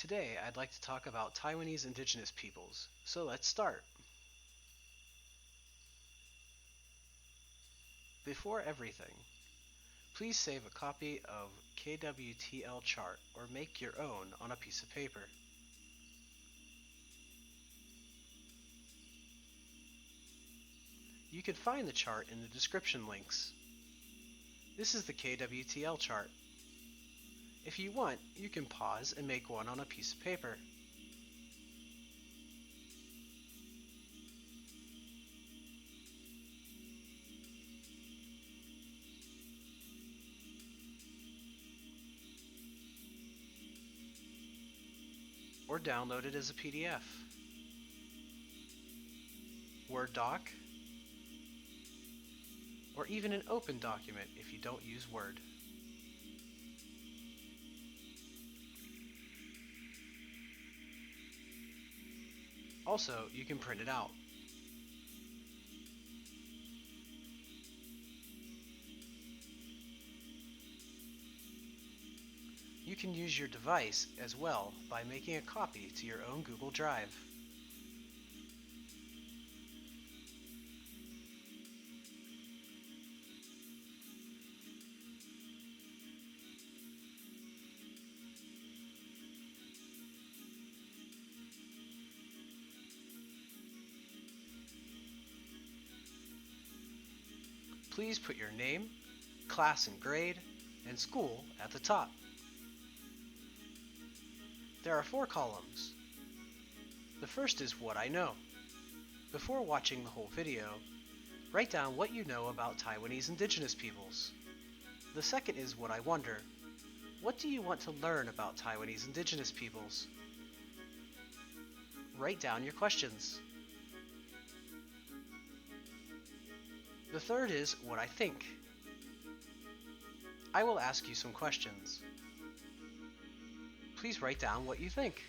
Today, I'd like to talk about Taiwanese indigenous peoples, so let's start. Before everything, please save a copy of KWTL chart or make your own on a piece of paper. You can find the chart in the description links. This is the KWTL chart. If you want, you can pause and make one on a piece of paper. Or download it as a PDF. Word doc, or even an open document if you don't use Word. Also, you can print it out. You can use your device as well by making a copy to your own Google Drive. Please put your name, class and grade, and school at the top. There are 4 columns. The first is what I know. Before watching the whole video, write down what you know about Taiwanese indigenous peoples. The second is what I wonder. What do you want to learn about Taiwanese indigenous peoples? Write down your questions. The third is what I think. I will ask you some questions. Please write down what you think.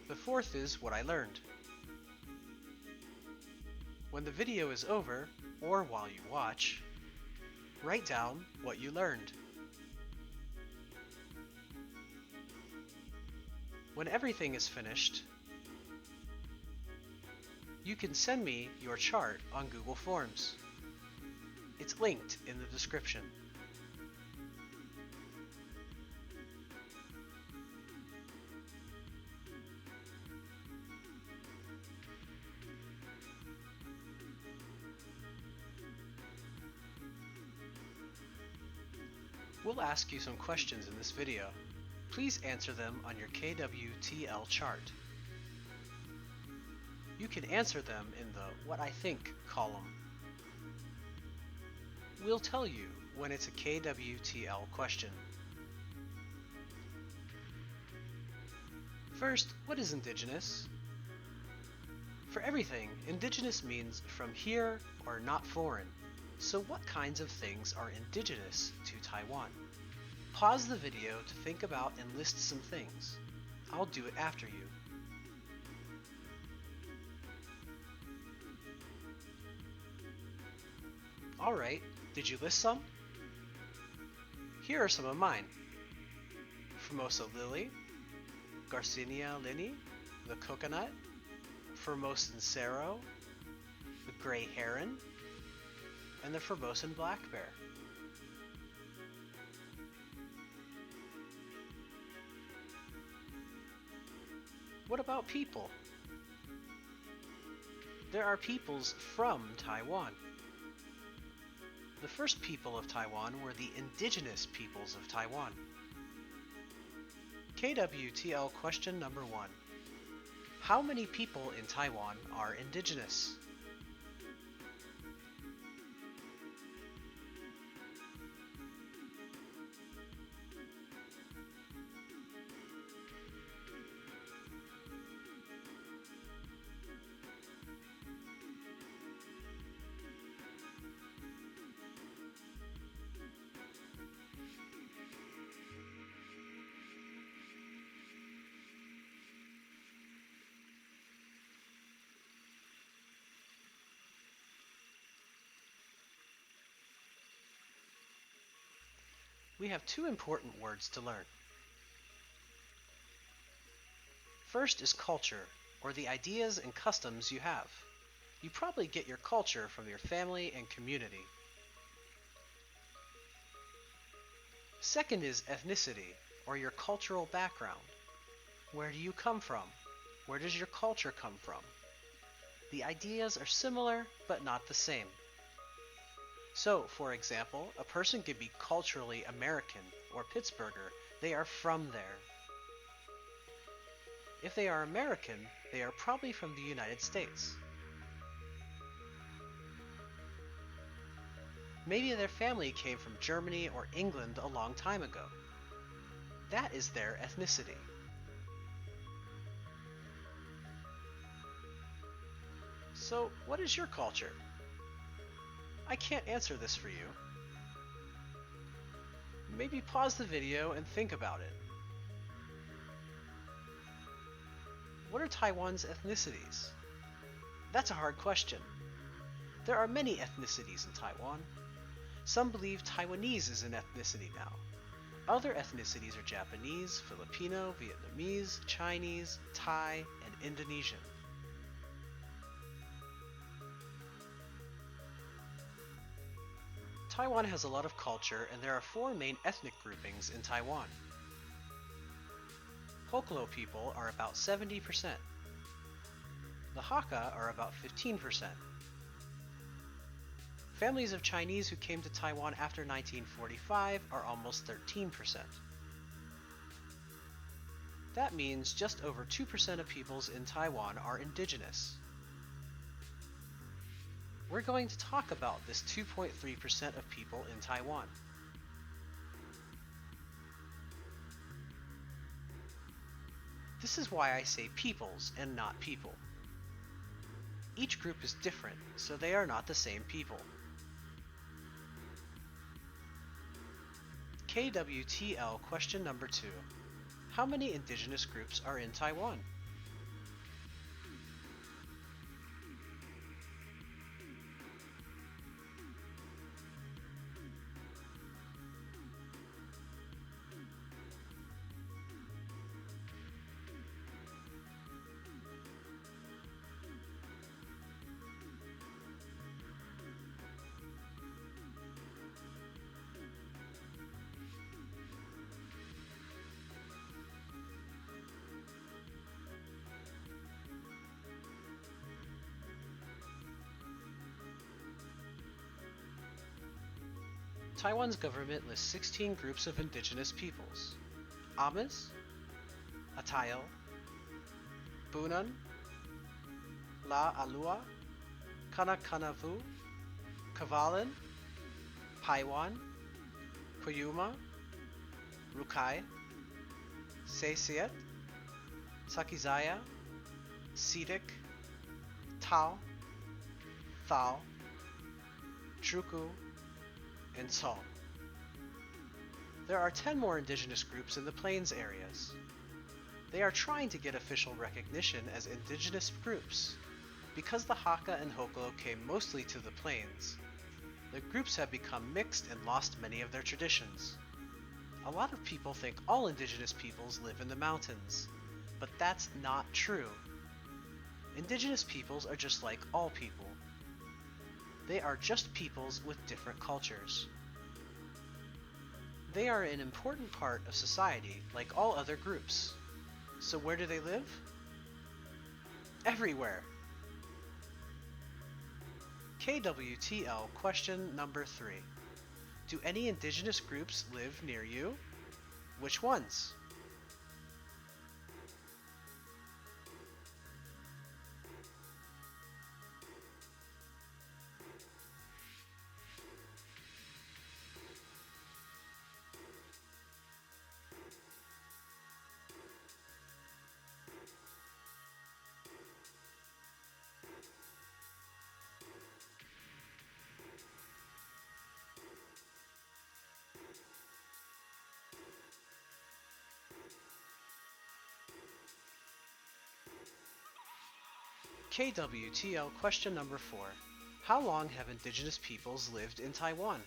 The fourth is what I learned. When the video is over, or while you watch, write down what you learned. When everything is finished, you can send me your chart on Google Forms. It's linked in the description. We'll ask you some questions in this video. Please answer them on your KWTL chart. You can answer them in the What I Think column. We'll tell you when it's a KWTL question. First, what is indigenous? For everything, indigenous means from here or not foreign. So what kinds of things are indigenous to Taiwan? Pause the video to think about and list some things. I'll do it after you. Alright, did you list some? Here are some of mine. Formosa lily, Garcinia linni, the coconut, Formosan cerro, the gray heron, and the Formosan black bear. What about people? There are peoples from Taiwan. The first people of Taiwan were the indigenous peoples of Taiwan. KWTL question number 1. How many people in Taiwan are indigenous? we have two important words to learn. First is culture, or the ideas and customs you have. You probably get your culture from your family and community. Second is ethnicity, or your cultural background. Where do you come from? Where does your culture come from? The ideas are similar, but not the same. So, for example, a person could be culturally American or Pittsburgher. They are from there. If they are American, they are probably from the United States. Maybe their family came from Germany or England a long time ago. That is their ethnicity. So, what is your culture? I can't answer this for you. Maybe pause the video and think about it. What are Taiwan's ethnicities? That's a hard question. There are many ethnicities in Taiwan. Some believe Taiwanese is an ethnicity now. Other ethnicities are Japanese, Filipino, Vietnamese, Chinese, Thai, and Indonesian. Taiwan has a lot of culture, and there are four main ethnic groupings in Taiwan. Hoklo people are about 70%. The Hakka are about 15%. Families of Chinese who came to Taiwan after 1945 are almost 13%. That means just over 2% of peoples in Taiwan are indigenous. We're going to talk about this 2.3% of people in Taiwan. This is why I say peoples and not people. Each group is different, so they are not the same people. KWTL question number 2. How many indigenous groups are in Taiwan? Taiwan's government lists 16 groups of indigenous peoples. Amis, Atayal, Bunan, La Alua, Kanakanavu, Kavalan, Paiwan, Puyuma, Rukai, Sesiet, Sakizaya, Sidik, Tao, Thao, Truku, and Seoul. There are 10 more indigenous groups in the plains areas. They are trying to get official recognition as indigenous groups. Because the Hakka and Hoklo came mostly to the plains, the groups have become mixed and lost many of their traditions. A lot of people think all indigenous peoples live in the mountains, but that's not true. Indigenous peoples are just like all people. They are just peoples with different cultures. They are an important part of society like all other groups. So where do they live? Everywhere. KWTL question number 3. Do any indigenous groups live near you? Which ones? KWTL question number 4. How long have indigenous peoples lived in Taiwan?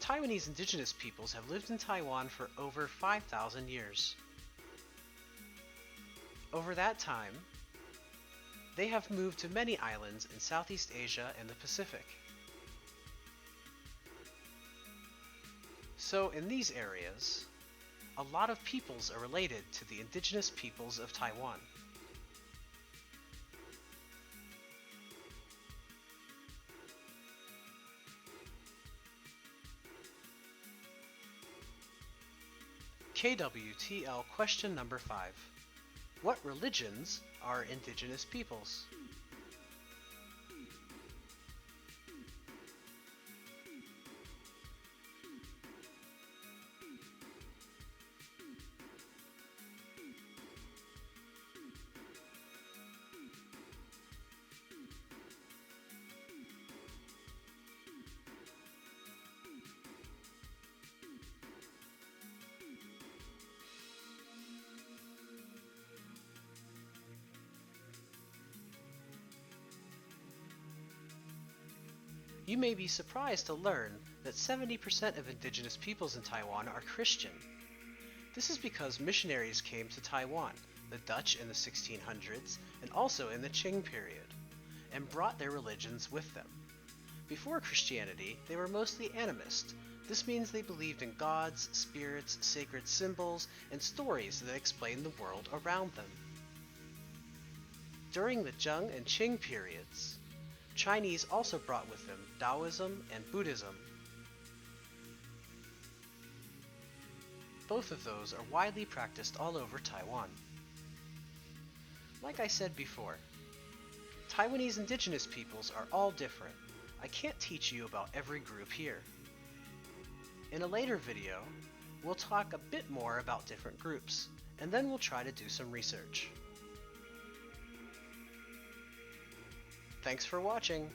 Taiwanese indigenous peoples have lived in Taiwan for over 5,000 years. Over that time, they have moved to many islands in Southeast Asia and the Pacific. So in these areas, a lot of peoples are related to the indigenous peoples of Taiwan. KWTL question number 5. What religions are indigenous peoples? You may be surprised to learn that 70% of indigenous peoples in Taiwan are Christian. This is because missionaries came to Taiwan, the Dutch in the 1600s and also in the Qing period, and brought their religions with them. Before Christianity, they were mostly animist. This means they believed in gods, spirits, sacred symbols, and stories that explain the world around them. During the Zheng and Qing periods, Chinese also brought with them Taoism and Buddhism. Both of those are widely practiced all over Taiwan. Like I said before, Taiwanese indigenous peoples are all different. I can't teach you about every group here. In a later video, we'll talk a bit more about different groups, and then we'll try to do some research. Thanks for watching!